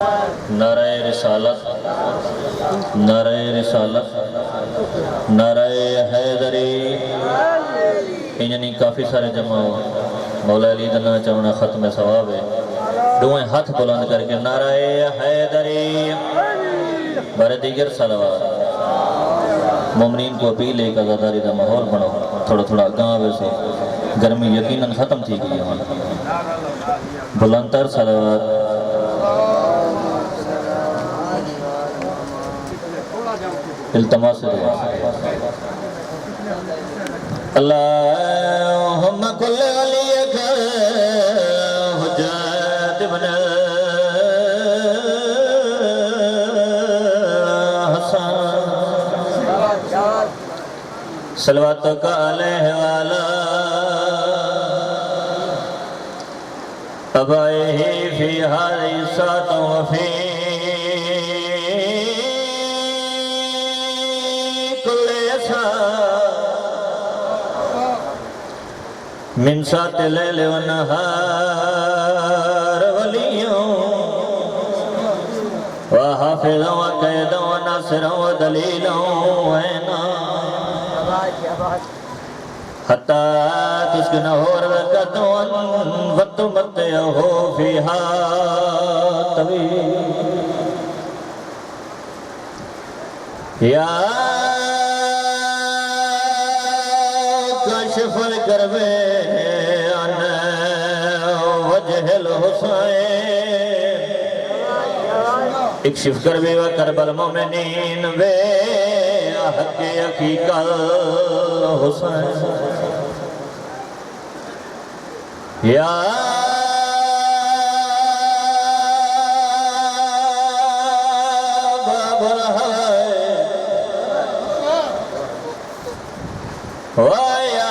नाराए रिसालत, नाराए रिसालत, नाराए हैदरी। इंजनी काफ़ी सारे जमा मौला अली दा नाम चावना ख़त्म सवाब है। दोवें हाथ बुलंद करके नाराए हैदरी बारे दीगर सलावत। मोमिनीन को अपील एक आज़ादारी का माहौल बनाओ। थोड़ा थोड़ा गाँव वैसे गर्मी यकीनन ख़त्म थी गई है। बुलंदतर सलावत। इल्तमास दुआ। अल्लाहुम्मा कुल्ल वलियक हुज्जत इब्न हसन सलवातुक अलैहि वाला अबाइही फी हाज़िही साअत व फी मिन सात लैल व नहार वलियों व हाफिज़ों व क़ैदों व नासिरों व दलीलों हत्ता तुस्किनहु रज़क़तन व तुमत्तिअहु फ़ीहा तवील। या काशिफ़ल कर्बे इक्शिफ करबे व करबल मोमिनीन वे हक़े अक़ीक़ल हुसैन। या बाबुल हवाए वाया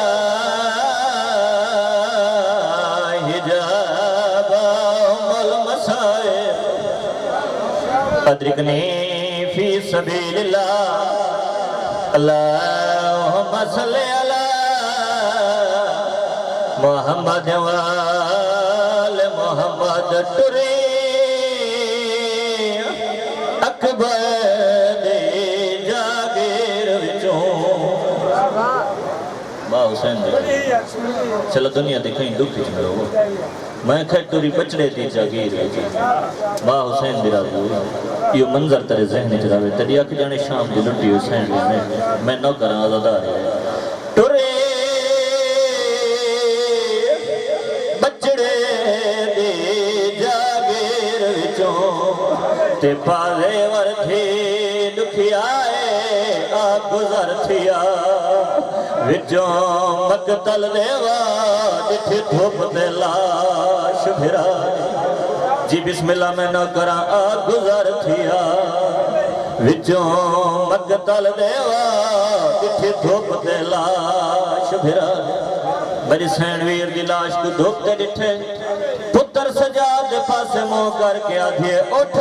अद्रिकनी फी सबीलिल्लाह। अल्लाहुम्मा सल्लि अला मुहम्मद व आले मुहम्मद टुरी अकबर दे जागीर विचों मां हुसैन दे। चलो दुनिया दे कहीं दुख च रहो। मैं खटूरी बचड़े दी जागीर मां हुसैन दी राज़ी। यो मंजर तेरे ज़हन च रहे तेरी अख जाने शाम दी लुटी हुसैन दी मैं नौकर आज़ादार टुरे बचड़े दी जागीर विचों ते पाले वरथी दुखियाए आ गुज़र थिया विचों मकतल देवा डिठी धुप ते लाश फिरा जी बिस्मिल्लाह मैं न करा आ गुज़र थिया विचों मकतल देवा डिठी धुप ते लाश फिरा। मेरी सैन वीर दी लाश को धुप ते डिठे पुत्र सजाद दे पासे मुंह करके आधिए उठ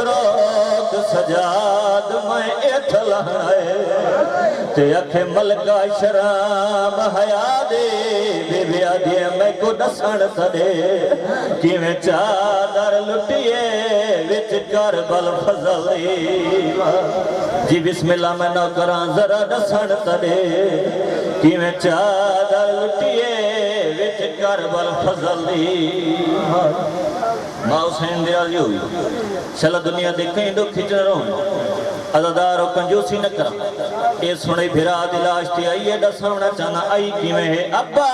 रोक सजाद मैं एठ लहराए ते अखे मलका शराब हया दे बेबे आदि मैं को दसण तदे किवें चादर लुटिए विच करबल फजल जी बिस्मिल्लाह मैं न करा जरा दसण तदे किवें चादर लुटिए विच करबल फजल मां हुसैन दी राज़ी हुई। चल दुनिया दे कहीं दुख च रहो अज़ादार कंजूसी न करा। ये सुने फिरा दी लाश ते आई है दसना चाहना आई किवें है अब्बा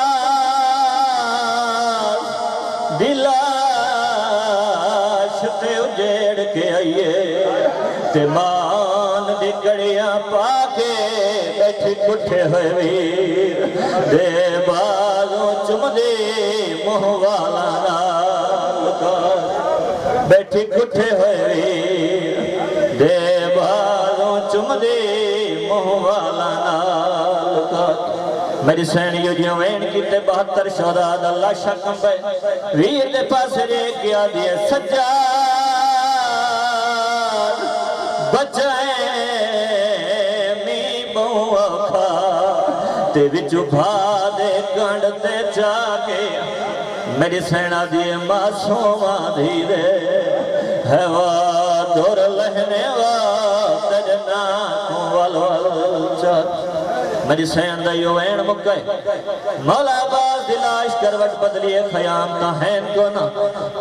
दी लाश ते उजेड़ के आइए ते मान दी कड़ियां पाके बैठी कुठे होए वीर दे बालों चुमदे मुँह वाला बैठी कुठे होए दे बालों चुमदे मुँह वाला नाल। मेरी सैनियों जी वैन किते 72 शहदाद अल्लाह शक वीर दे पासे रे गया दिए सज्जा बचाए मी बहु खा ते विचु भा दे कंड ते जाके मेरी सेना दिए मासूमा धीरे हवा दूर लहने वाजना वल मेरी सैन दा यो ऐन मुक्के मौला बाज दिलाश करवट बदलिए खयाम का हैन को ना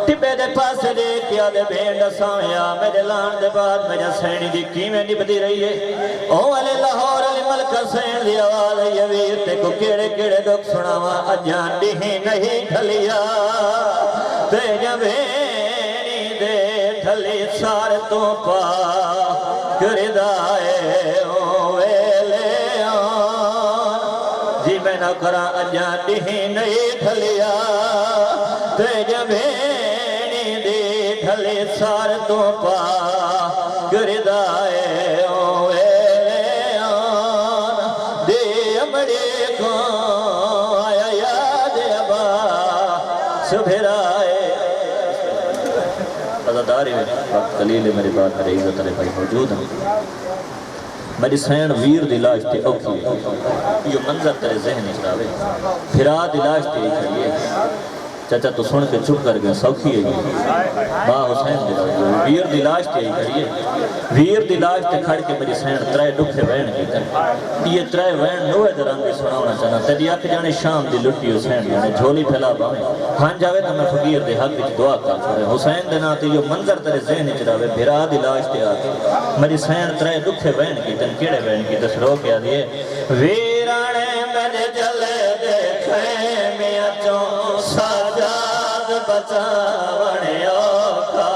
टिपे दे पासे दे क्या दे भेंड साया मेरे लान दे बाद मेरा सैनी दी कीमें निभदी रही है ओ वाले लाहौर वाले मलक सैन दी आवाज ये वीर ते को केड़े केड़े दुख सुनावा अजा दी नहीं ढलिया ते जवेनी दे ढली सार तो पा करदाए न करा अजा दी नहीं ढलिया ते जवेनी दी ढले सार तो पा करदाए दे अमड़े को आया याद अबा सुभराए अदादारी में वक्त कलील मेरे बात मेरे इज्जत वाले भाई मौजूद हैं मेरी सैन वीर दी लाश ते औखी यो मंजर तेरे ज़हन में आवे फिरा दी लाश ते खड़ी है चाचा तू सुन के चुप कर गया सौखी है बा हुसैन दी लाश वीर दी लाश ते खड़ी है वीर दी लाश ते खड़ के मेरी सैन त्रै दुखे वहन की ये त्रै वहन नोए दे रंग सुनावना चाहना तेरी अख जाने शाम दी लुटी हुसैन जाने झोली फैला बावे हां जावे तो मैं फकीर दे हक विच दुआ कर छोड़े हुसैन दे नाम ते यो मंजर तेरे ज़हन में आवे फिरा दी लाश ते आके मेरी सैन त्रै दुखे वहन की तन केड़े वहन की दस रो के दिए वीराने मेरे जले देखे मियां चो साजाद बचावणे औखा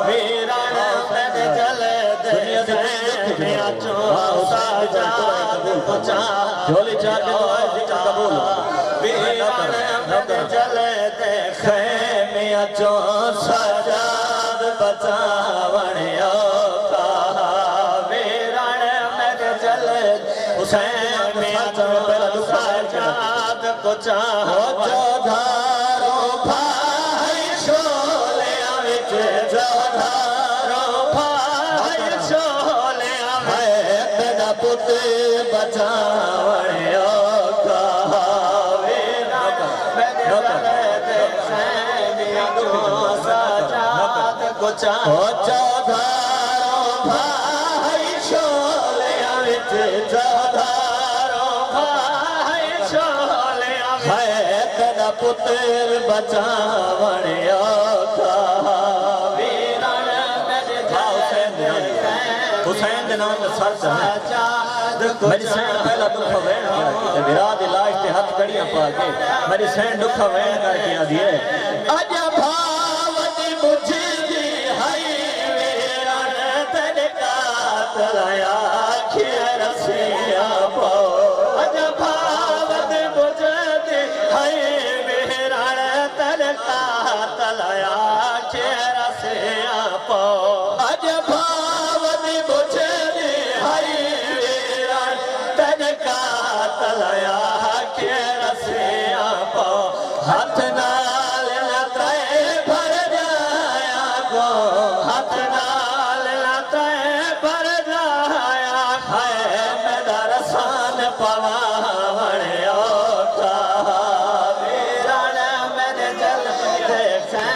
वीराने मेरे जले देखे मियां चो साजाद बचा झोली चाके जिक्र कबूल वीराने मेरे जले देखे मियां चो साजाद बचावणे औखा वीराने मेरे जले हुसैन मियां चो साजाद बचा जोधारो भाई शोले विच जोधारो भाई शोले तेरा पुत बचावणे औखा वीरा मेरे जले मियां चो साजाद बचा जोधारो भाई शोले विच जोधारो भाई शोले तेरा पुत्र बचावणे औखा वीराने मेरे हुसैन दे नाम ते सर चढ़े मेरी सैन पहला दुख वहन ते विरा दी लाश ते हाथ कड़ियां पा के मेरी सैन दुख वहन करके आदी है अजा भावती मुझे दी हई वीराने तेरे कातल आखिर रसिया पो अजा भावत मुझे दी हई वीराने तेरे कातल आखिर रसिया पो अजा भावत मुझे दी हई वीराने तेरे कातल आखिर रसिया पो हाथ नाल लताए भर जाया को हाथ नाल लताए भर जाया है मेरा रसान पवावणे औखा वीराने मेरे जल देखे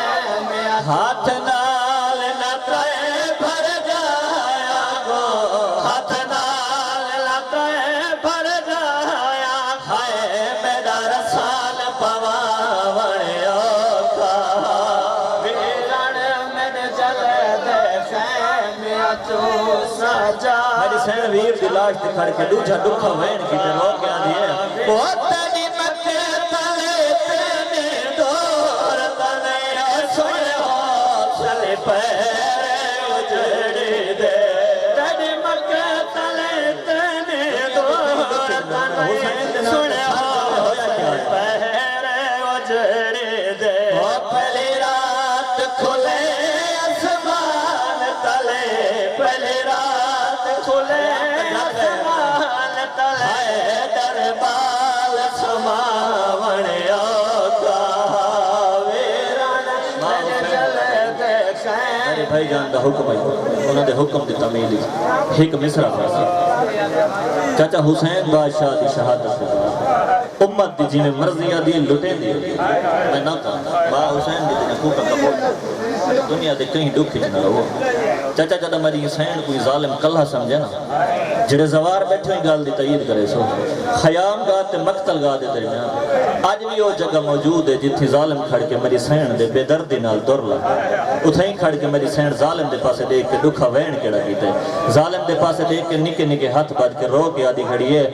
हाथ नाल लताए भर जाया को हाथ नाल लताए भर जाया है मेरा रसान पवावणे औखा वीराने मेरे जल देखे मियां चो साजा मेरी सैन वीर दी लाश ते खड़ के दूजा दुख वहन की ते रो के आदी है ओ तेरी मक्के तले तेने दौर तने सुन हौसले पैरे उजड़ी दे तेरी मक्के तले तेने दौर तने सुन हौसले पैरे उजड़ी दे ओ पहली रात खुले आसमान तले पहली रात खुले आसमान तले दरबार समावणे औखा वीराने मेरे जले देखे मेरे भाई जान दा हुक्म है उन्हां दे हुक्म दी तामील एक मिसरा चाचा हुसैन बादशाह दी शहादत उम्मत दी जिमें मर्जी आदि लुटे दी मैं ना कहता बा हुसैन दी ते खूब कबूल दुनिया दे कहीं दुख च ना रहो चाचा जदा मेरी हुसैन कोई जालिम कल्ला समझे ना जेड़े जवार बैठे गल दी तईद करे सो खयाम गा ते मक्तल गा दे दरमियान अज भी वो जगह मौजूद है जिथे जालिम खड़ के मेरी सैन दे बेदर्दी नाल दुर ला उथे ही खड़ के मेरी सैन जालिम दे पासे देख के दुखा वहन केड़ा कीते जालिम दे पासे देख के निके निके हाथ बज के रो के आदि खड़ी है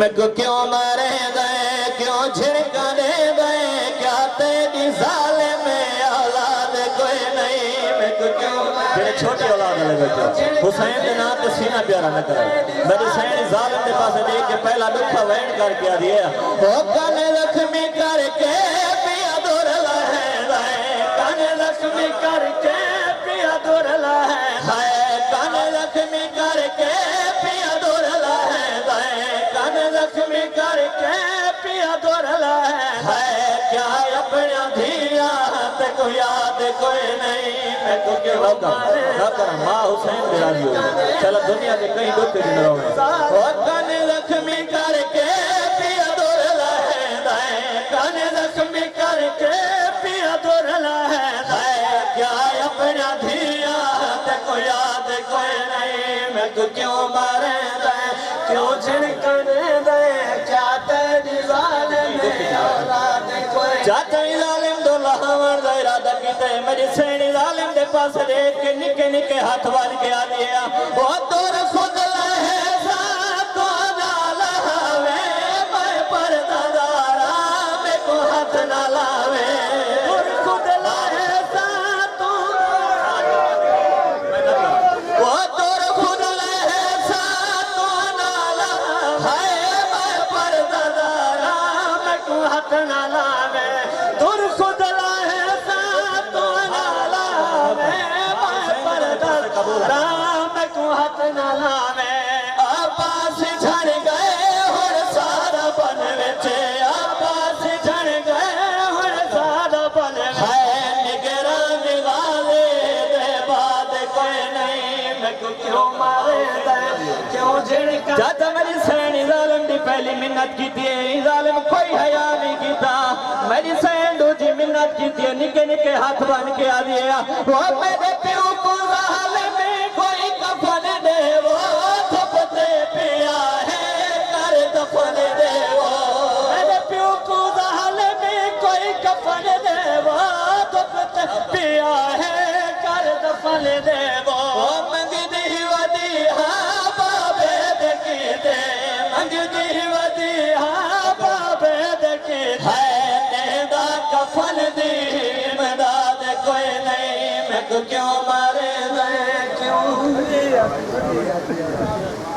मैं को क्यों मारे गए क्यों झिड़का दे गए क्या तेरी जालिम औलाद कोई नहीं मैं को क्यों जेड़े छोटी औलाद वाले बैठे हुसैन दे नाम ते सीना प्यारा न करे मेरी सैन जालिम दे पासे देख के पहला दुखा वहन करके आ दिया ओ कने जख्मी करके पिया दूर लाए कने जख्मी करके पिया दूर लाए कने जख्मी करके पिया दूर लाए कने जख्मी करके पिया दूर लाए क्या अपना धिया ते को याद कोई नहीं मैं तो क्यों कर माँ हुसैन बिराजी हो चलो दुनिया के कई दुख दिन रहो कने जख्मी करके पिया दूर लाए कने जख्मी करके पिया दूर लाए क्या अपना धिया ते को याद कोई नहीं मैं तो क्यों मारे दे क्यों झिड़कने दे क्या तेरी जालिम औलाद कोई चाचा जालिम दो लहावर दा इरादा कीते मेरी सैनी जालिम दे पास देख के निके निके हाथ वाल के आ गया वो तोर खुद लहे सा तो ना लावे मैं परदादारा मैं को हाथ ना लावे तोर खुद लहे सा तो वो तोर खुद लहे सा तो ना लावे मैं परदादारा मैं को हाथ ना लावे तोर खुद लहे सा तो ना लावे मैं परदादारा मैं को हाथ ना लावे आपास झड़ गए हुण सारा बन विच आपास झड़ गए हुण सारा बन है निगरान वाले दे बाद कोई नहीं मैं को क्यों मारे दे क्यों झिड़का जद मेरी सैनी जालिम दी पहली मिन्नत कीती है जालिम कोई हया नहीं कीता मेरी सैन दूजी मिन्नत कीती है निके निके हाथ बन के आ दिया वो मेरे प्यो को जालिम कोई कफन दे वो थपते पिया है कर दफन दे वो मेरे प्यो को जालिम कोई कफन दे वो थपते पिया है कर दफन दे वो मंगदी वदी हाँ बाबे देखी दे मंगदी वदी हाँ बाबे देखी है नेदा कफन दी इमदाद कोई नहीं मैं को क्यों मारे क्यों